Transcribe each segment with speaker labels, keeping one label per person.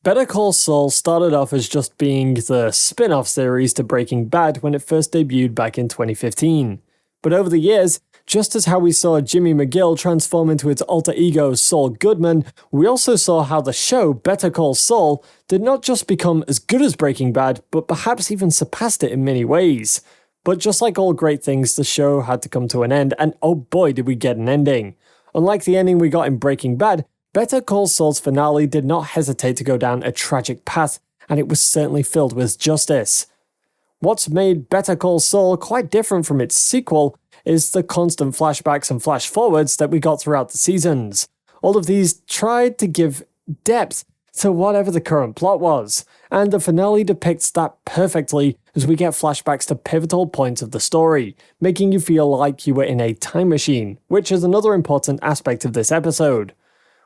Speaker 1: Better Call Saul started off as just being the spin-off series to Breaking Bad when it first debuted back in 2015. But over the years, just as how we saw Jimmy McGill transform into its alter ego Saul Goodman, we also saw how the show Better Call Saul did not just become as good as Breaking Bad, but perhaps even surpassed it in many ways. But just like all great things, the show had to come to an end, and oh boy did we get an ending. Unlike the ending we got in Breaking Bad, Better Call Saul's finale did not hesitate to go down a tragic path, and it was certainly filled with justice. What's made Better Call Saul quite different from its sequel is the constant flashbacks and flash forwards that we got throughout the seasons. All of these tried to give depth to whatever the current plot was, and the finale depicts that perfectly as we get flashbacks to pivotal points of the story, making you feel like you were in a time machine, which is another important aspect of this episode.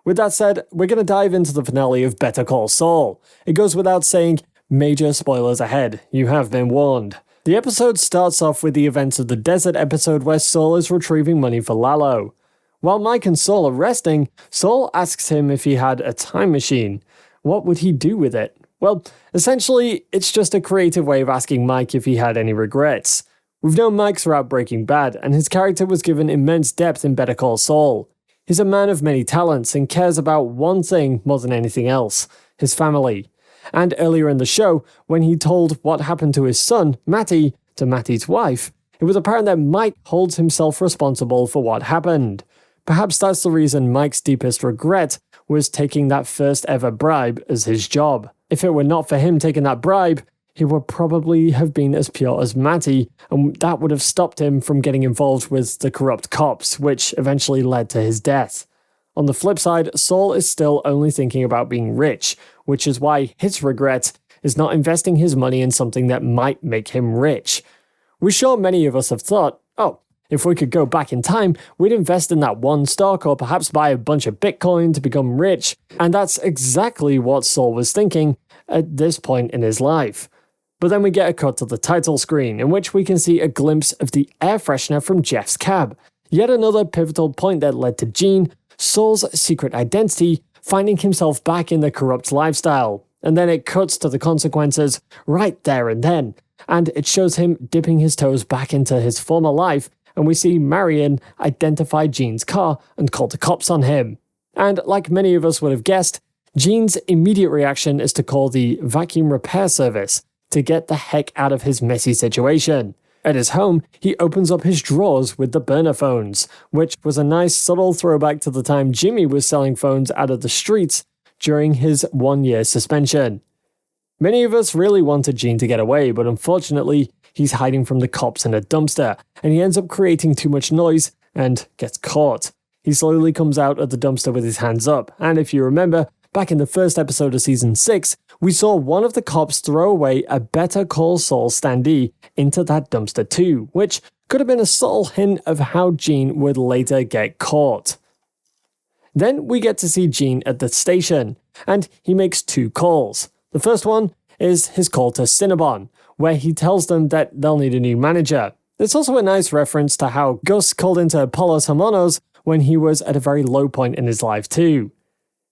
Speaker 1: With that said, we're going to dive into the finale of Better Call Saul. It goes without saying, major spoilers ahead, you have been warned. The episode starts off with the events of the desert episode where Saul is retrieving money for Lalo. While Mike and Saul are resting, Saul asks him if he had a time machine. What would he do with it? Well, essentially, it's just a creative way of asking Mike if he had any regrets. We've known Mike throughout Breaking Bad, and his character was given immense depth in Better Call Saul. He's a man of many talents and cares about one thing more than anything else, his family. And earlier in the show, when he told what happened to his son, Matty, to Matty's wife, it was apparent that Mike holds himself responsible for what happened. Perhaps that's the reason Mike's deepest regret was taking that first ever bribe as his job. If it were not for him taking that bribe, he would probably have been as pure as Matty, and that would have stopped him from getting involved with the corrupt cops, which eventually led to his death. On the flip side, Saul is still only thinking about being rich, which is why his regret is not investing his money in something that might make him rich. We're sure many of us have thought, oh, if we could go back in time, we'd invest in that one stock or perhaps buy a bunch of Bitcoin to become rich, and that's exactly what Saul was thinking at this point in his life. But then we get a cut to the title screen, in which we can see a glimpse of the air freshener from Jeff's cab. Yet another pivotal point that led to Gene, Saul's secret identity, finding himself back in the corrupt lifestyle. And then it cuts to the consequences right there and then. And it shows him dipping his toes back into his former life, and we see Marion identify Gene's car and call the cops on him. And like many of us would have guessed, Gene's immediate reaction is to call the vacuum repair service to get the heck out of his messy situation. At his home, he opens up his drawers with the burner phones, which was a nice subtle throwback to the time Jimmy was selling phones out of the streets during his 1-year suspension. Many of us really wanted Gene to get away, but unfortunately, he's hiding from the cops in a dumpster, and he ends up creating too much noise and gets caught. He slowly comes out of the dumpster with his hands up, and if you remember, back in the first episode of Season 6, we saw one of the cops throw away a Better Call Saul standee into that dumpster too, which could have been a subtle hint of how Gene would later get caught. Then we get to see Gene at the station, and he makes 2 calls. The first one is his call to Cinnabon, where he tells them that they'll need a new manager. It's also a nice reference to how Gus called into Palos Hermanos when he was at a very low point in his life too.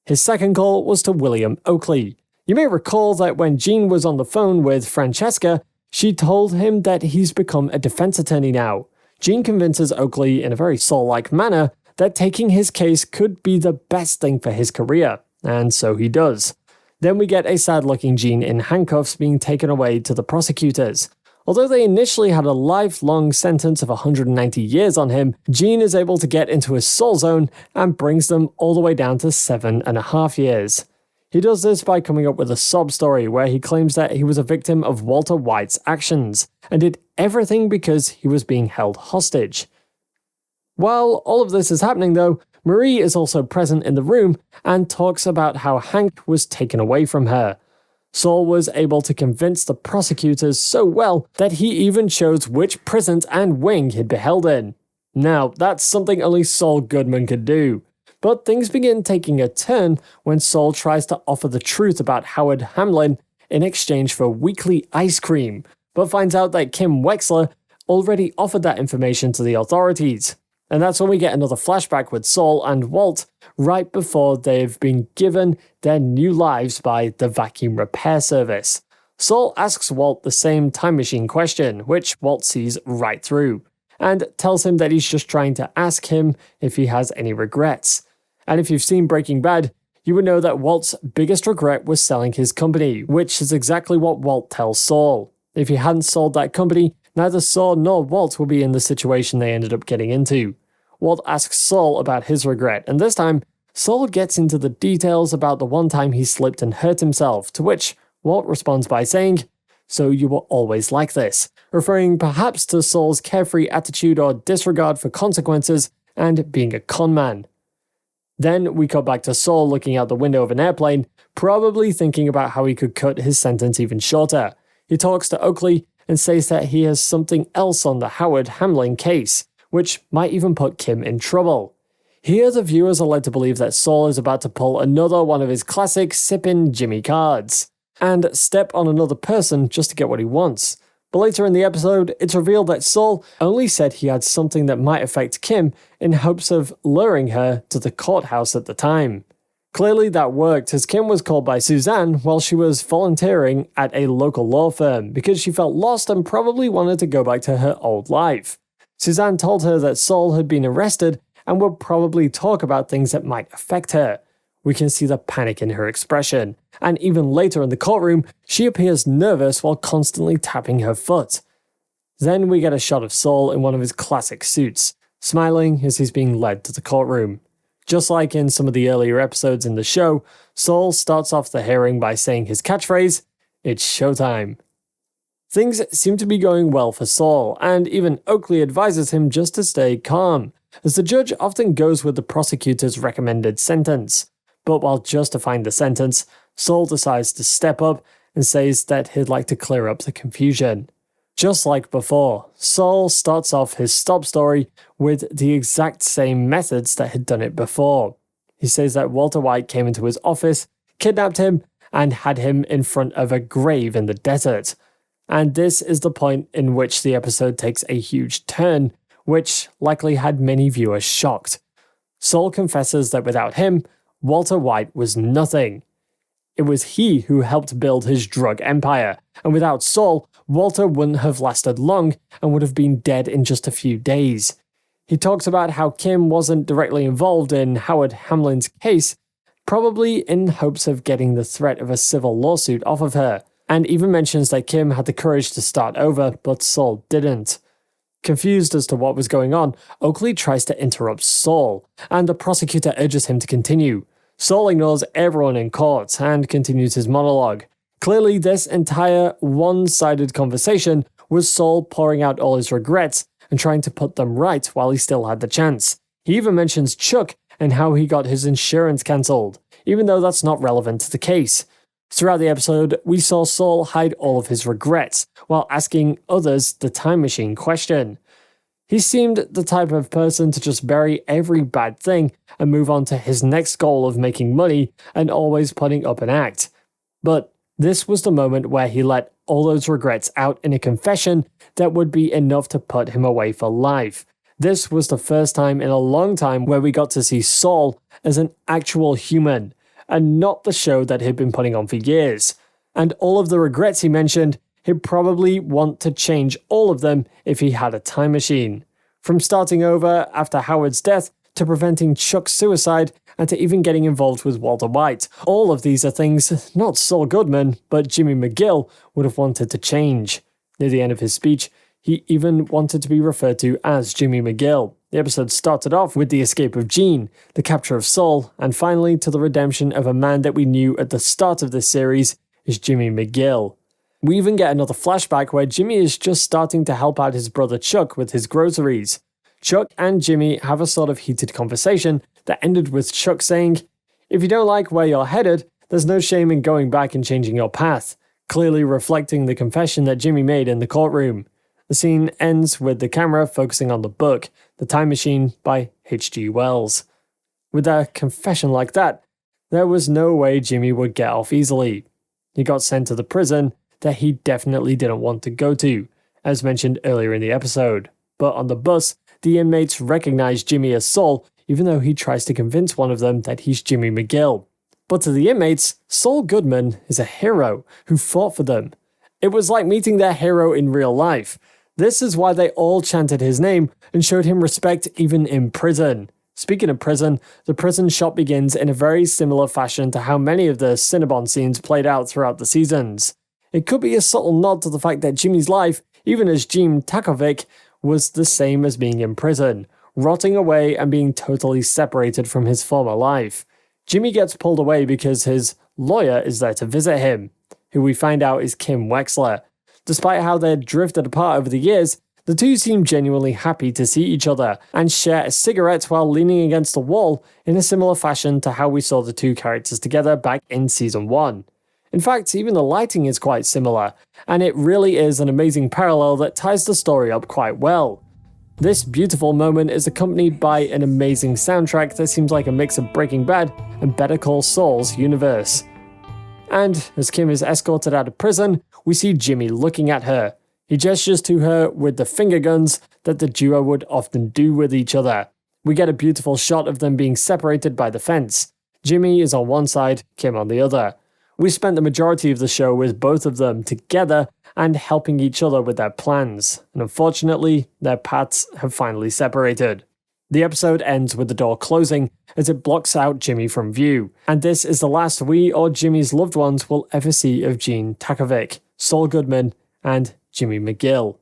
Speaker 1: His second call was to William Oakley. You may recall that when Gene was on the phone with Francesca, she told him that he's become a defense attorney now. Gene convinces Oakley in a very Saul-like manner that taking his case could be the best thing for his career, and so he does. Then we get a sad-looking Gene in handcuffs being taken away to the prosecutors. Although they initially had a lifelong sentence of 190 years on him, Gene is able to get into his soul zone and brings them all the way down to 7.5 years. He does this by coming up with a sob story where he claims that he was a victim of Walter White's actions and did everything because he was being held hostage. While all of this is happening though, Marie is also present in the room and talks about how Hank was taken away from her. Saul was able to convince the prosecutors so well that he even chose which prison and wing he'd be held in. Now, that's something only Saul Goodman could do. But things begin taking a turn when Saul tries to offer the truth about Howard Hamlin in exchange for weekly ice cream, but finds out that Kim Wexler already offered that information to the authorities. And that's when we get another flashback with Saul and Walt right before they've been given their new lives by the vacuum repair service. Saul asks Walt the same time machine question, which Walt sees right through, and tells him that he's just trying to ask him if he has any regrets. And if you've seen Breaking Bad, you would know that Walt's biggest regret was selling his company, which is exactly what Walt tells Saul. If he hadn't sold that company, neither Saul nor Walt will be in the situation they ended up getting into. Walt asks Saul about his regret, and this time, Saul gets into the details about the one time he slipped and hurt himself, to which Walt responds by saying, "So you were always like this," referring perhaps to Saul's carefree attitude or disregard for consequences and being a con man. Then we cut back to Saul looking out the window of an airplane, probably thinking about how he could cut his sentence even shorter. He talks to Oakley and says that he has something else on the Howard Hamlin case, which might even put Kim in trouble. Here the viewers are led to believe that Saul is about to pull another one of his classic sippin' Jimmy cards, and step on another person just to get what he wants. But later in the episode, it's revealed that Saul only said he had something that might affect Kim in hopes of luring her to the courthouse at the time. Clearly that worked, as Kim was called by Suzanne while she was volunteering at a local law firm because she felt lost and probably wanted to go back to her old life. Suzanne told her that Saul had been arrested and would probably talk about things that might affect her. We can see the panic in her expression, and even later in the courtroom, she appears nervous while constantly tapping her foot. Then we get a shot of Saul in one of his classic suits, smiling as he's being led to the courtroom. Just like in some of the earlier episodes in the show, Saul starts off the hearing by saying his catchphrase, "It's showtime." Things seem to be going well for Saul, and even Oakley advises him just to stay calm, as the judge often goes with the prosecutor's recommended sentence. But while justifying the sentence, Saul decides to step up and says that he'd like to clear up the confusion. Just like before, Saul starts off his stop story with the exact same methods that had done it before. He says that Walter White came into his office, kidnapped him, and had him in front of a grave in the desert. And this is the point in which the episode takes a huge turn, which likely had many viewers shocked. Saul confesses that without him, Walter White was nothing. It was he who helped build his drug empire, and without Saul, Walter wouldn't have lasted long and would have been dead in just a few days. He talks about how Kim wasn't directly involved in Howard Hamlin's case, probably in hopes of getting the threat of a civil lawsuit off of her, and even mentions that Kim had the courage to start over, but Saul didn't. Confused as to what was going on, Oakley tries to interrupt Saul, and the prosecutor urges him to continue. Saul ignores everyone in court and continues his monologue. Clearly, this entire one-sided conversation was Saul pouring out all his regrets and trying to put them right while he still had the chance. He even mentions Chuck and how he got his insurance cancelled, even though that's not relevant to the case. Throughout the episode, we saw Saul hide all of his regrets while asking others the time machine question. He seemed the type of person to just bury every bad thing and move on to his next goal of making money and always putting up an act. But this was the moment where he let all those regrets out in a confession that would be enough to put him away for life. This was the first time in a long time where we got to see Saul as an actual human, and not the show that he'd been putting on for years. And all of the regrets he mentioned, he'd probably want to change all of them if he had a time machine. From starting over after Howard's death, to preventing Chuck's suicide, and to even getting involved with Walter White. All of these are things not Saul Goodman, but Jimmy McGill would have wanted to change. Near the end of his speech, he even wanted to be referred to as Jimmy McGill. The episode started off with the escape of Gene, the capture of Saul, and finally to the redemption of a man that we knew at the start of this series is Jimmy McGill. We even get another flashback where Jimmy is just starting to help out his brother Chuck with his groceries. Chuck and Jimmy have a sort of heated conversation that ended with Chuck saying, "If you don't like where you're headed, there's no shame in going back and changing your path," clearly reflecting the confession that Jimmy made in the courtroom. The scene ends with the camera focusing on the book, The Time Machine by H.G. Wells. With a confession like that, there was no way Jimmy would get off easily. He got sent to the prison that he definitely didn't want to go to, as mentioned earlier in the episode. But on the bus, the inmates recognize Jimmy as Saul, even though he tries to convince one of them that he's Jimmy McGill. But to the inmates, Saul Goodman is a hero who fought for them. It was like meeting their hero in real life. This is why they all chanted his name and showed him respect even in prison. Speaking of prison, the prison shot begins in a very similar fashion to how many of the Cinnabon scenes played out throughout the seasons. It could be a subtle nod to the fact that Jimmy's life, even as Gene Takovic, was the same as being in prison, rotting away and being totally separated from his former life. Jimmy gets pulled away because his lawyer is there to visit him, who we find out is Kim Wexler. Despite how they'd drifted apart over the years, the two seem genuinely happy to see each other and share a cigarette while leaning against the wall in a similar fashion to how we saw the two characters together back in Season 1. In fact, even the lighting is quite similar, and it really is an amazing parallel that ties the story up quite well. This beautiful moment is accompanied by an amazing soundtrack that seems like a mix of Breaking Bad and Better Call Saul's universe. And as Kim is escorted out of prison, we see Jimmy looking at her. He gestures to her with the finger guns that the duo would often do with each other. We get a beautiful shot of them being separated by the fence. Jimmy is on one side, Kim on the other. We spent the majority of the show with both of them together and helping each other with their plans, and unfortunately, their paths have finally separated. The episode ends with the door closing as it blocks out Jimmy from view, and this is the last we or Jimmy's loved ones will ever see of Gene Takovic, Saul Goodman, and Jimmy McGill.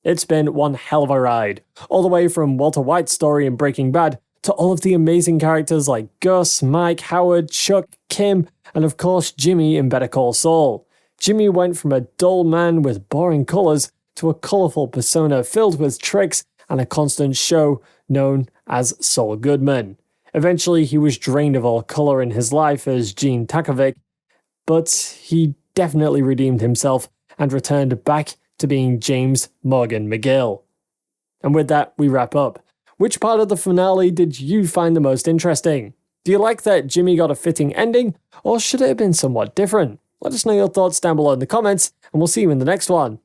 Speaker 1: It's been one hell of a ride, all the way from Walter White's story in Breaking Bad to all of the amazing characters like Gus, Mike, Howard, Chuck, Kim, and of course Jimmy in Better Call Saul. Jimmy went from a dull man with boring colours to a colourful persona filled with tricks and a constant show known as Saul Goodman. Eventually he was drained of all colour in his life as Gene Takovic, but he definitely redeemed himself and returned back to being James Morgan McGill. And with that, we wrap up. Which part of the finale did you find the most interesting? Do you like that Jimmy got a fitting ending, or should it have been somewhat different? Let us know your thoughts down below in the comments, and we'll see you in the next one.